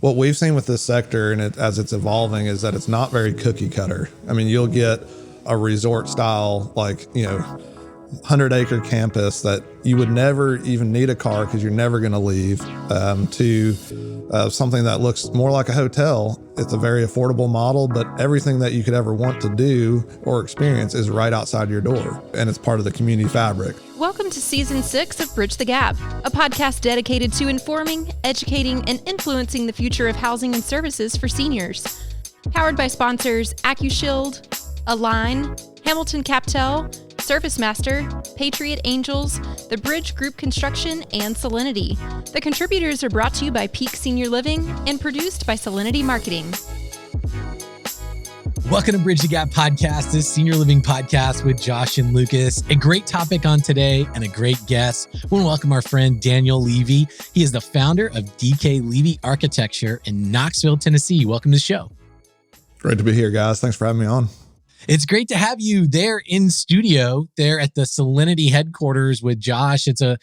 what we've seen with this sector and as it's evolving is that it's not very cookie cutter. I mean, you'll get a resort style, 100-acre campus that you would never even need a car because you're never going to leave, to something that looks more like a hotel. It's a very affordable model, but everything that you could ever want to do or experience is right outside your door, and it's part of the community fabric. Welcome to Season 6 of Bridge the Gap, a podcast dedicated to informing, educating, and influencing the future of housing and services for seniors. Powered by sponsors AccuShield, Align, Hamilton Captel, Service Master, Patriot Angels, The Bridge Group Construction, and Solinity. The contributors are brought to you by Peak Senior Living and produced by Solinity Marketing. Welcome to Bridge the Gap Podcast, this senior living podcast with Josh and Lucas. A great topic on today and a great guest. I want to welcome our friend Daniel Levy. He is the founder of DKLEVY Architecture in Knoxville, Tennessee. Welcome to the show. Great to be here, guys. Thanks for having me on. It's great to have you there in studio, there at the Solinity headquarters with Josh. It's a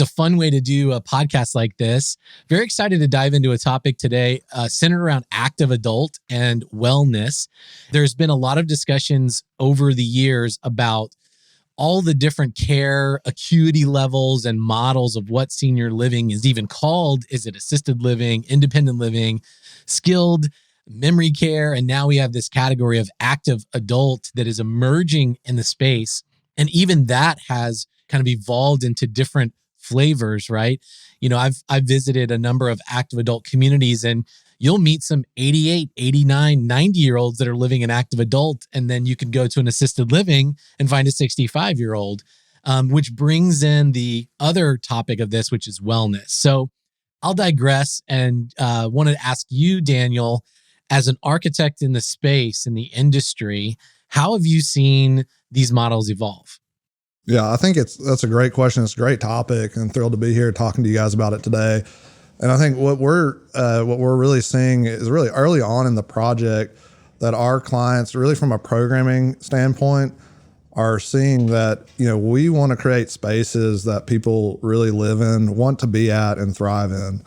fun way to do a podcast like this. Very excited to dive into a topic today centered around active adult and wellness. There's been a lot of discussions over the years about all the different care acuity levels and models of what senior living is even called. Is it assisted living, independent living, skilled, memory care, and now we have this category of active adult that is emerging in the space. And even that has kind of evolved into different flavors, right? You know, I've visited a number of active adult communities, and you'll meet some 88, 89, 90-year-olds that are living in active adult, and then you can go to an assisted living and find a 65-year-old, which brings in the other topic of this, which is wellness. So I'll digress and wanted to ask you, Daniel, as an architect in the space, in the industry, how have you seen these models evolve? Yeah, I think that's a great question. It's a great topic, and thrilled to be here talking to you guys about it today. And I think what we're really seeing is really early on in the project that our clients, really from a programming standpoint, are seeing that, we want to create spaces that people really live in, want to be at, and thrive in.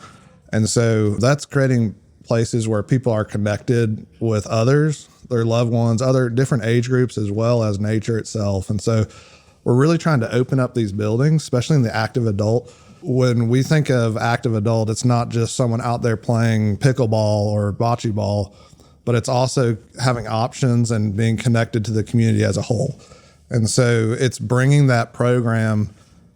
And so that's creating places where people are connected with others, their loved ones, other different age groups, as well as nature itself. And so we're really trying to open up these buildings, especially in the active adult. When we think of active adult, it's not just someone out there playing pickleball or bocce ball, but it's also having options and being connected to the community as a whole. And so it's bringing that program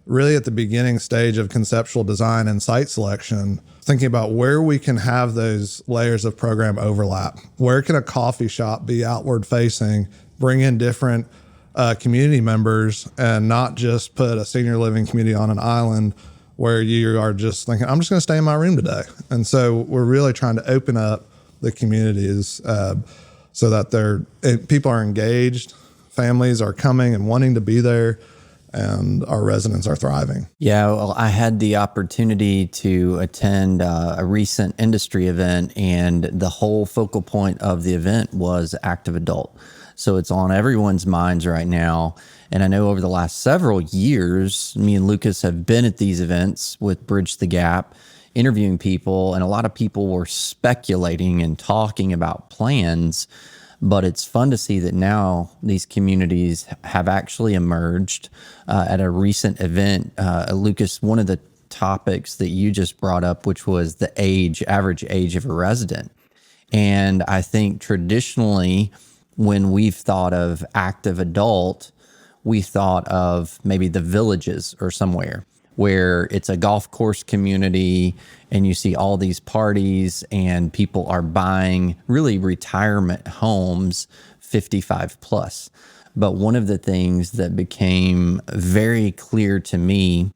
really at the beginning stage of conceptual design and site selection, thinking about where we can have those layers of program overlap. Where can a coffee shop be outward facing, bring in different community members, and not just put a senior living community on an island where you are just thinking, I'm just going to stay in my room today. And so we're really trying to open up the communities so that people are engaged, families are coming and wanting to be there, and our residents are thriving. Yeah, well, I had the opportunity to attend a recent industry event, and the whole focal point of the event was active adult. So it's on everyone's minds right now. And I know over the last several years, me and Lucas have been at these events with Bridge the Gap, interviewing people, and a lot of people were speculating and talking about plans. But it's fun to see that now these communities have actually emerged. At a recent event, Lucas, one of the topics that you just brought up, which was the average age of a resident. And I think traditionally, when we've thought of active adult, we thought of maybe the villages or somewhere where it's a golf course community and you see all these parties and people are buying really retirement homes 55 plus. But one of the things that became very clear to me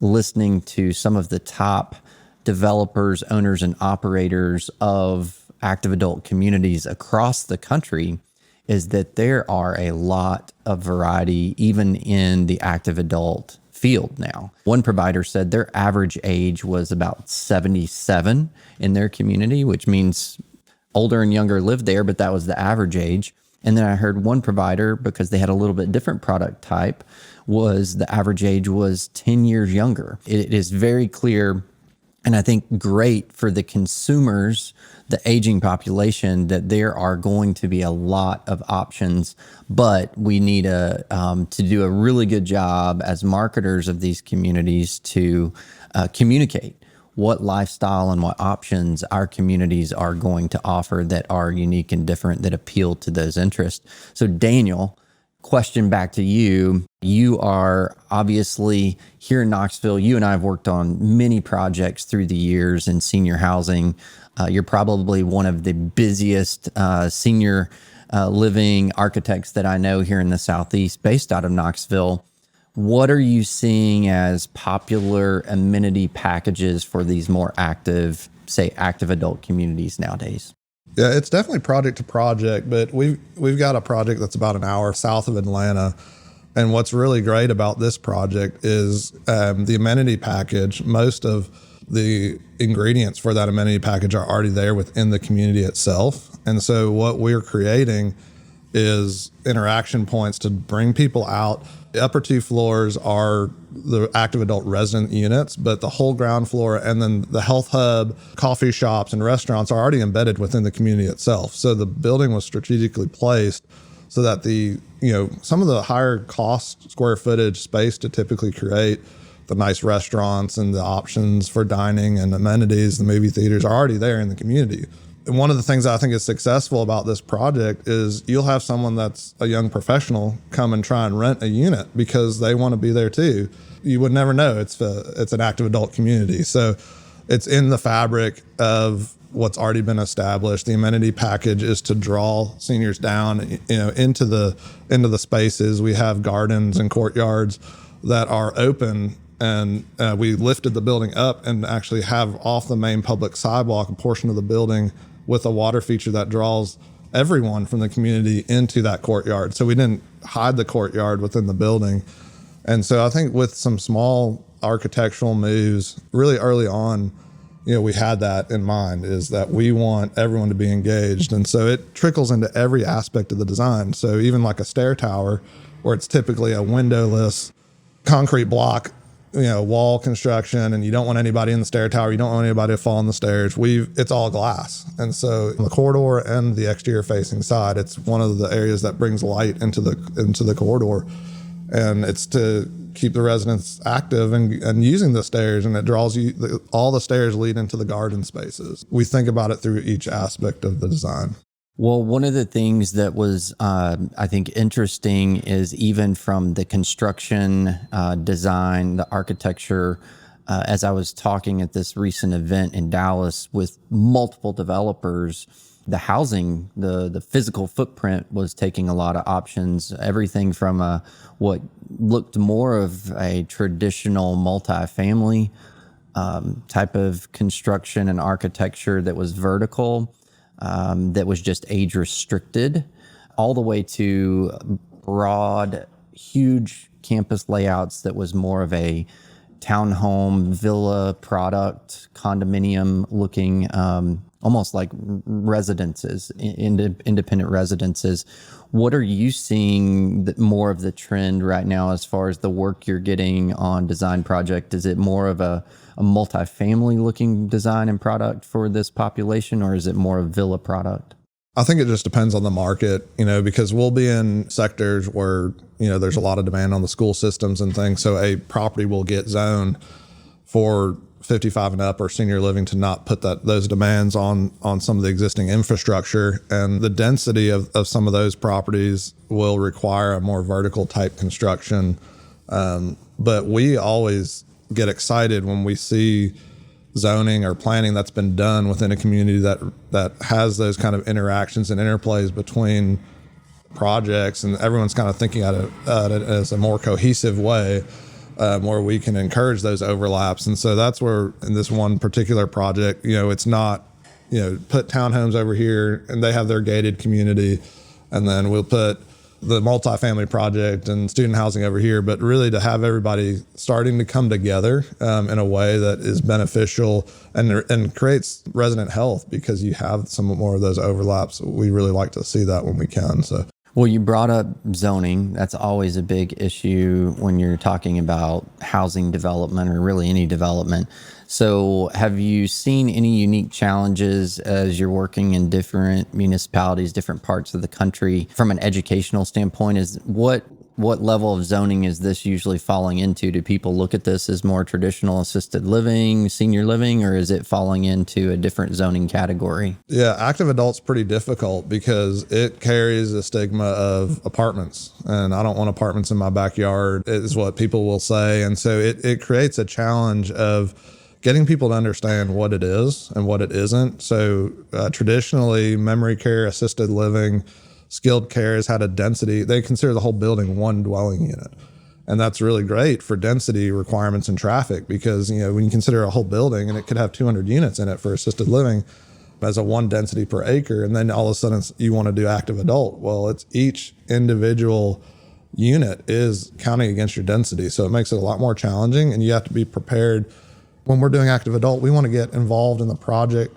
listening to some of the top developers, owners, and operators of active adult communities across the country is that there are a lot of variety even in the active adult field now. One provider said their average age was about 77 in their community, which means older and younger lived there, but that was the average age. And then I heard one provider, because they had a little bit different product type, was the average age was 10 years younger. It is very clear And I think great for the consumers, the aging population, that there are going to be a lot of options, but we need to do a really good job as marketers of these communities to communicate what lifestyle and what options our communities are going to offer that are unique and different, that appeal to those interests. So Daniel, question back to you. You are obviously here in Knoxville. You and I have worked on many projects through the years in senior housing. You're probably one of the busiest senior living architects that I know here in the Southeast, based out of Knoxville. What are you seeing as popular amenity packages for these more active, say, active adult communities nowadays? Yeah, it's definitely project to project, but we've got a project that's about an hour south of Atlanta. And what's really great about this project is the amenity package. Most of the ingredients for that amenity package are already there within the community itself. And so what we're creating is interaction points to bring people out. The upper two floors are the active adult resident units, but the whole ground floor and then the health hub, coffee shops, and restaurants are already embedded within the community itself. So the building was strategically placed so that some of the higher cost square footage space to typically create the nice restaurants and the options for dining and amenities, the movie theaters are already there in the community. And one of the things that I think is successful about this project is you'll have someone that's a young professional come and try and rent a unit because they want to be there too. You would never know it's an active adult community. So it's in the fabric of what's already been established. The amenity package is to draw seniors down, into the spaces. We have gardens and courtyards that are open. And we lifted the building up and actually have off the main public sidewalk a portion of the building with a water feature that draws everyone from the community into that courtyard. So we didn't hide the courtyard within the building. And so I think with some small architectural moves really early on, we had that in mind, is that we want everyone to be engaged. And so it trickles into every aspect of the design. So even like a stair tower, where it's typically a windowless concrete block, wall construction, and you don't want anybody in the stair tower. You don't want anybody to fall on the stairs. It's all glass. And so the corridor and the exterior facing side, it's one of the areas that brings light into the corridor. And it's to keep the residents active and using the stairs, and it draws all the stairs lead into the garden spaces. We think about it through each aspect of the design. Well, one of the things that was, I think, interesting is even from the construction, design, the architecture, as I was talking at this recent event in Dallas with multiple developers, the housing, the physical footprint was taking a lot of options, everything from what looked more of a traditional multifamily type of construction and architecture that was vertical, that was just age restricted, all the way to broad, huge campus layouts that was more of a townhome, villa product, condominium looking, almost like residences, independent residences. What are you seeing more of the trend right now as far as the work you're getting on design project? Is it more of a multifamily looking design and product for this population, or is it more a villa product? I think it just depends on the market, because we'll be in sectors where, there's a lot of demand on the school systems and things. So a property will get zoned for 55 and up or senior living to not put those demands on some of the existing infrastructure. And the density of some of those properties will require a more vertical type construction. But we always get excited when we see zoning or planning that's been done within a community that has those kind of interactions and interplays between projects, and everyone's kind of thinking at it as a more cohesive way, where we can encourage those overlaps. And so that's where in this one particular project, it's not, put townhomes over here and they have their gated community, and then we'll put the multifamily project and student housing over here, but really to have everybody starting to come together in a way that is beneficial and creates resident health, because you have some more of those overlaps. We really like to see that when we can. So. Well, you brought up zoning. That's always a big issue when you're talking about housing development or really any development. So have you seen any unique challenges as you're working in different municipalities, different parts of the country from an educational standpoint? Is what level of zoning is this usually falling into? Do people look at this as more traditional assisted living, senior living, or is it falling into a different zoning category? Yeah, active adult's pretty difficult because it carries a stigma of apartments, and I don't want apartments in my backyard is what people will say. And so it creates a challenge of getting people to understand what it is and what it isn't. So traditionally, memory care, assisted living, skilled care has had a density. They consider the whole building one dwelling unit. And that's really great for density requirements and traffic because, when you consider a whole building and it could have 200 units in it for assisted living as a one density per acre, and then all of a sudden you want to do active adult. Well, it's each individual unit is counting against your density. So it makes it a lot more challenging, and you have to be prepared. When we're doing active adult, we want to get involved in the project.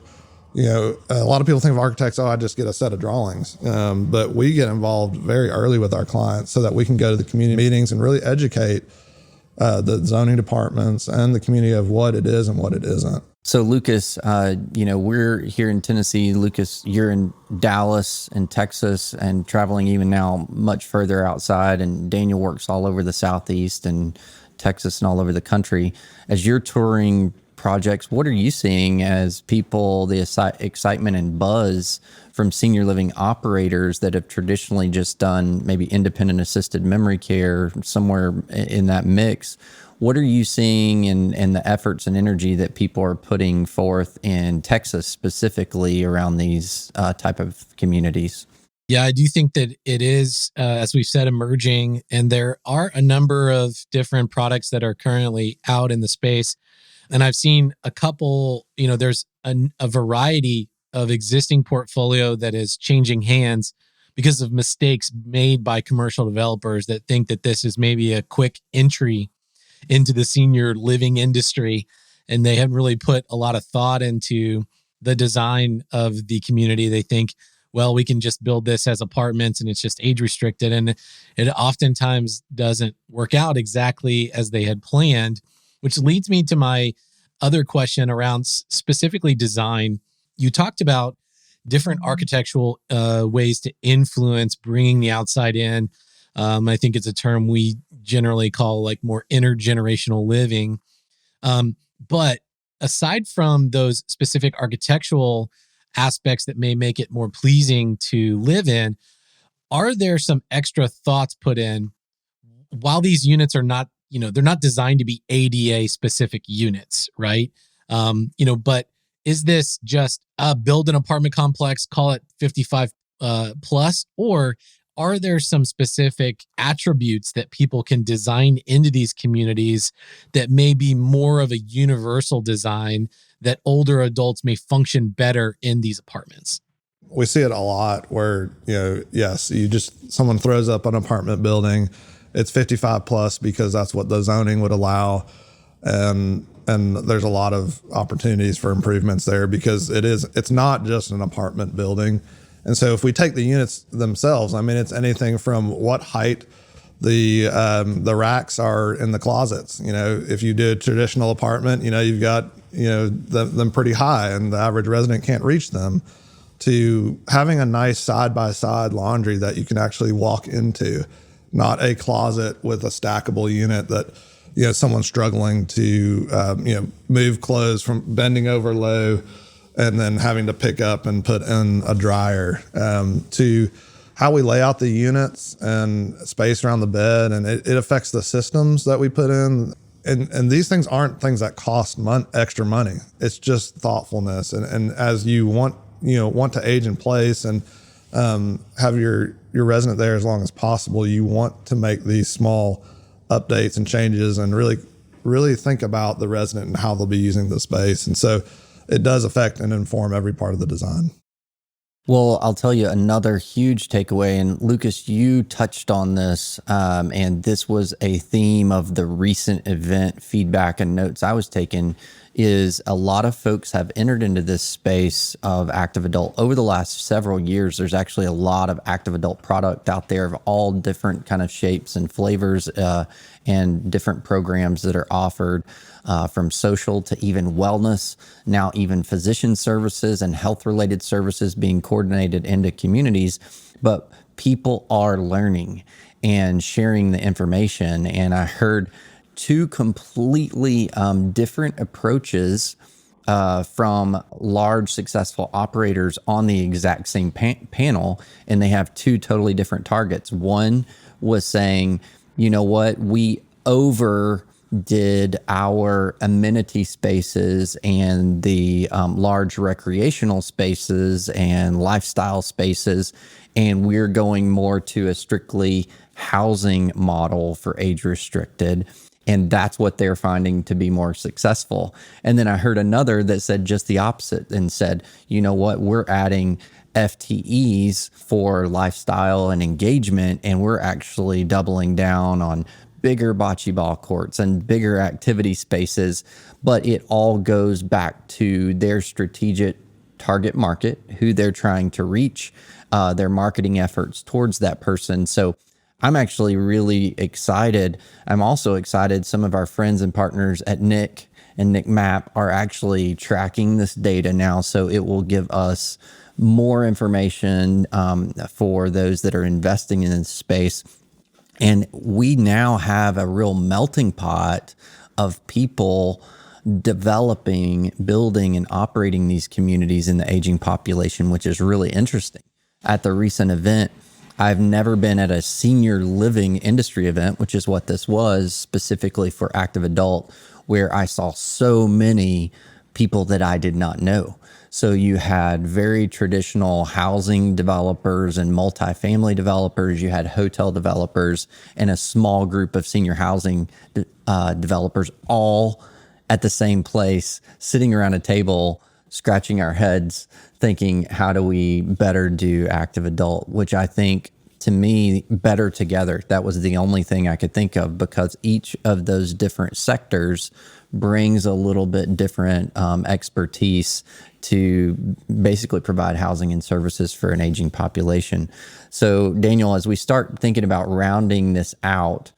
A lot of people think of architects, I just get a set of drawings. But we get involved very early with our clients so that we can go to the community meetings and really educate the zoning departments and the community of what it is and what it isn't. So Lucas, we're here in Tennessee. Lucas, you're in Dallas and Texas and traveling even now much further outside. And Daniel works all over the Southeast and Texas and all over the country. As you're touring projects, what are you seeing as people, the excitement and buzz from senior living operators that have traditionally just done maybe independent assisted memory care somewhere in that mix? What are you seeing in the efforts and energy that people are putting forth in Texas specifically around these type of communities? Yeah, I do think that it is, as we've said, emerging, and there are a number of different products that are currently out in the space. And I've seen a couple, there's a variety of existing portfolio that is changing hands because of mistakes made by commercial developers that think that this is maybe a quick entry into the senior living industry. And they haven't really put a lot of thought into the design of the community. They think, well, we can just build this as apartments and it's just age restricted. And it oftentimes doesn't work out exactly as they had planned, which leads me to my other question around specifically design. You talked about different architectural ways to influence bringing the outside in. I think it's a term we generally call like more intergenerational living. But aside from those specific architectural aspects that may make it more pleasing to live in, are there some extra thoughts put in while these units are not, they're not designed to be ADA specific units, right? But is this just build an apartment complex, call it 55 plus, or are there some specific attributes that people can design into these communities that may be more of a universal design that older adults may function better in these apartments? We see it a lot where, someone throws up an apartment building, it's 55 plus because that's what the zoning would allow. And there's a lot of opportunities for improvements there because it's not just an apartment building. And so if we take the units themselves, it's anything from what height the racks are in the closets. If you do a traditional apartment, you've got, them pretty high and the average resident can't reach them, to having a nice side-by-side laundry that you can actually walk into, not a closet with a stackable unit that, someone's struggling to, move clothes from bending over low and then having to pick up and put in a dryer, to how we lay out the units and space around the bed. And it affects the systems that we put in. And these things aren't things that cost extra money. It's just thoughtfulness. And as you want to age in place and have your resident there as long as possible, you want to make these small updates and changes and really think about the resident and how they'll be using the space. And so it does affect and inform every part of the design. Well, I'll tell you another huge takeaway, and Lucas, you touched on this, and this was a theme of the recent event feedback and notes I was taking. is a lot of folks have entered into this space of active adult over the last several years. There's actually a lot of active adult product out there of all different kind of shapes and flavors, and different programs that are offered, from social to even wellness, now even physician services and health related services being coordinated into communities. But people are learning and sharing the information. And I heard two completely different approaches from large successful operators on the exact same panel, and they have two totally different targets. One was saying, you know what, we overdid our amenity spaces and the large recreational spaces and lifestyle spaces, and we're going more to a strictly housing model for age restricted. And that's what they're finding to be more successful. And then I heard another that said just the opposite and said, you know what, we're adding FTEs for lifestyle and engagement, and we're actually doubling down on bigger bocce ball courts and bigger activity spaces. But it all goes back to their strategic target market, who they're trying to reach, their marketing efforts towards that person. So I'm actually really excited. I'm also excited some of our friends and partners at Nick and Nick Map are actually tracking this data now. So it will give us more information for those that are investing in this space. And we now have a real melting pot of people developing, building, and operating these communities in the aging population, which is really interesting. At the recent event, I've never been at a senior living industry event, which is what this was specifically for active adult, where I saw so many people that I did not know. So you had very traditional housing developers and multifamily developers. You had hotel developers and a small group of senior housing developers, all at the same place, sitting around a table, scratching our heads, thinking, how do we better do active adult? Which I think, to me, better together. That was the only thing I could think of, because each of those different sectors brings a little bit different expertise to basically provide housing and services for an aging population. So, Daniel, as we start thinking about rounding this out,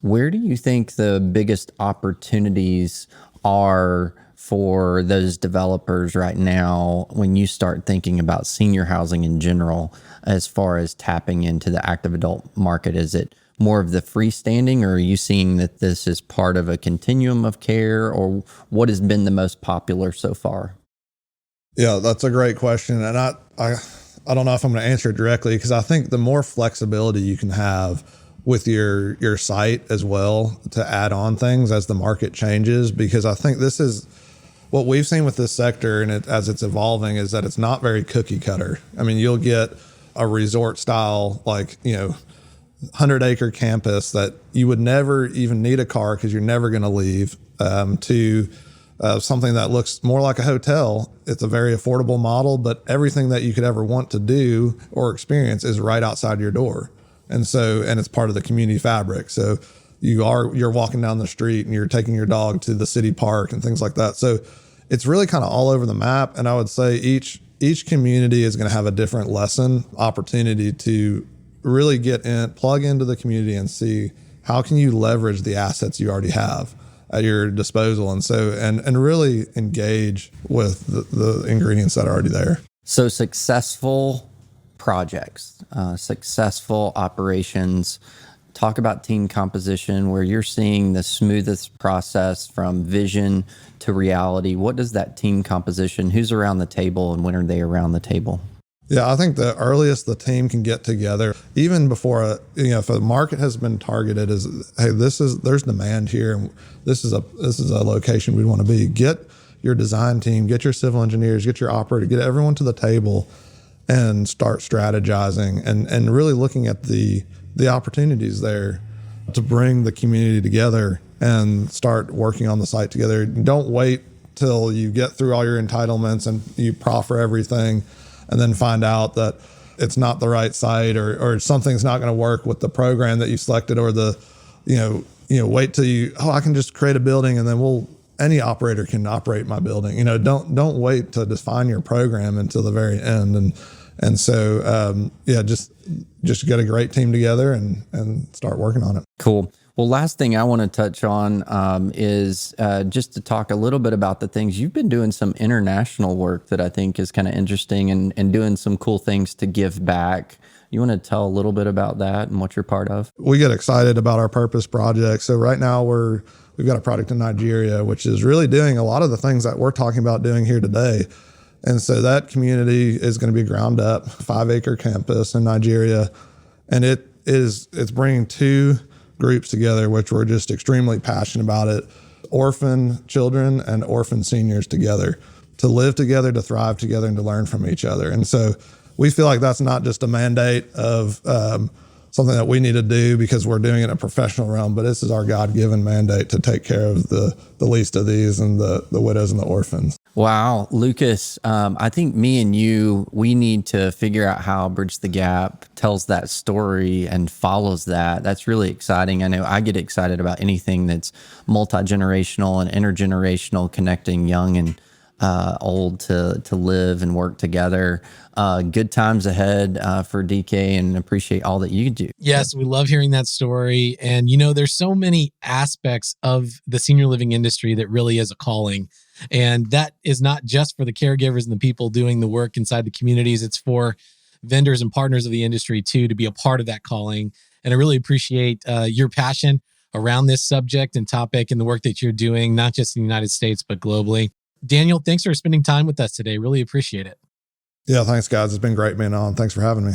where do you think the biggest opportunities are for those developers right now when you start thinking about senior housing in general, as far as tapping into the active adult market? Is it more of the freestanding, or are you seeing that this is part of a continuum of care, or what has been the most popular so far? Yeah, that's a great question. And I don't know if I'm going to answer it directly, because I think the more flexibility you can have with your site as well to add on things as the market changes, because I think this is what we've seen with this sector, and as it's evolving, is that it's not very cookie cutter. I mean, you'll get a resort style, 100-acre campus that you would never even need a car because you're never going to leave, to something that looks more like a hotel. It's a very affordable model, but everything that you could ever want to do or experience is right outside your door. And it's part of the community fabric. So you're walking down the street and you're taking your dog to the city park and things like that. So it's really kind of all over the map. And I would say each community is going to have a different lesson opportunity to really plug into the community and see how can you leverage the assets you already have at your disposal. And really engage with the ingredients that are already there. So successful projects, successful operations. Talk about team composition, where you're seeing the smoothest process from vision to reality. What does that team composition, who's around the table, and when are they around the table? Yeah, I think the earliest the team can get together, even before if a market has been targeted, is, hey, there's demand here, and this is a location we want to be. Get your design team, get your civil engineers, get your operator, get everyone to the table, and start strategizing and really looking at the opportunities there to bring the community together and start working on the site together. Don't wait till you get through all your entitlements and you proffer everything and then find out that it's not the right site or something's not going to work with the program that you selected, or wait till I can just create a building and then we'll any operator can operate my building. Don't wait to define your program until the very end. And so, just get a great team together and start working on it. Cool. Well, last thing I want to touch on is just to talk a little bit about the things you've been doing, some international work that I think is kind of interesting and doing some cool things to give back. You want to tell a little bit about that and what you're part of? We get excited about our purpose project. So right now we've got a project in Nigeria, which is really doing a lot of the things that we're talking about doing here today. And so that community is going to be ground up, 5-acre campus in Nigeria. And it's bringing two groups together, which we're just extremely passionate about it. Orphan children and orphan seniors together, to live together, to thrive together, and to learn from each other. And so we feel like that's not just a mandate of something that we need to do because we're doing it in a professional realm, but this is our God-given mandate to take care of the least of these and the widows and the orphans. Wow, Lucas, I think me and you, we need to figure out how Bridge the Gap tells that story and follows that. That's really exciting. I know I get excited about anything that's multi-generational and intergenerational, connecting young and old to live and work together. Good times ahead for DK, and appreciate all that you do. Yes, we love hearing that story. And, there's so many aspects of the senior living industry that really is a calling. And that is not just for the caregivers and the people doing the work inside the communities. It's for vendors and partners of the industry too, to be a part of that calling. And I really appreciate your passion around this subject and topic and the work that you're doing, not just in the United States, but globally. Daniel, thanks for spending time with us today. Really appreciate it. Yeah, thanks, guys. It's been great being on. Thanks for having me.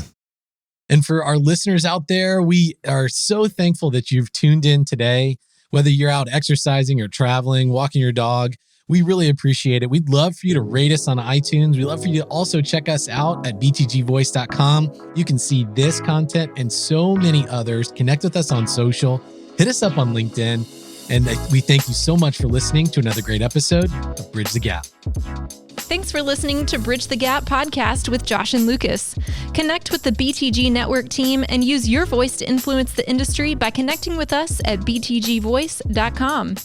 And for our listeners out there, we are so thankful that you've tuned in today. Whether you're out exercising or traveling, walking your dog, we really appreciate it. We'd love for you to rate us on iTunes. We'd love for you to also check us out at btgvoice.com. You can see this content and so many others. Connect with us on social. Hit us up on LinkedIn. And we thank you so much for listening to another great episode of Bridge the Gap. Thanks for listening to Bridge the Gap podcast with Josh and Lucas. Connect with the BTG Network team and use your voice to influence the industry by connecting with us at btgvoice.com.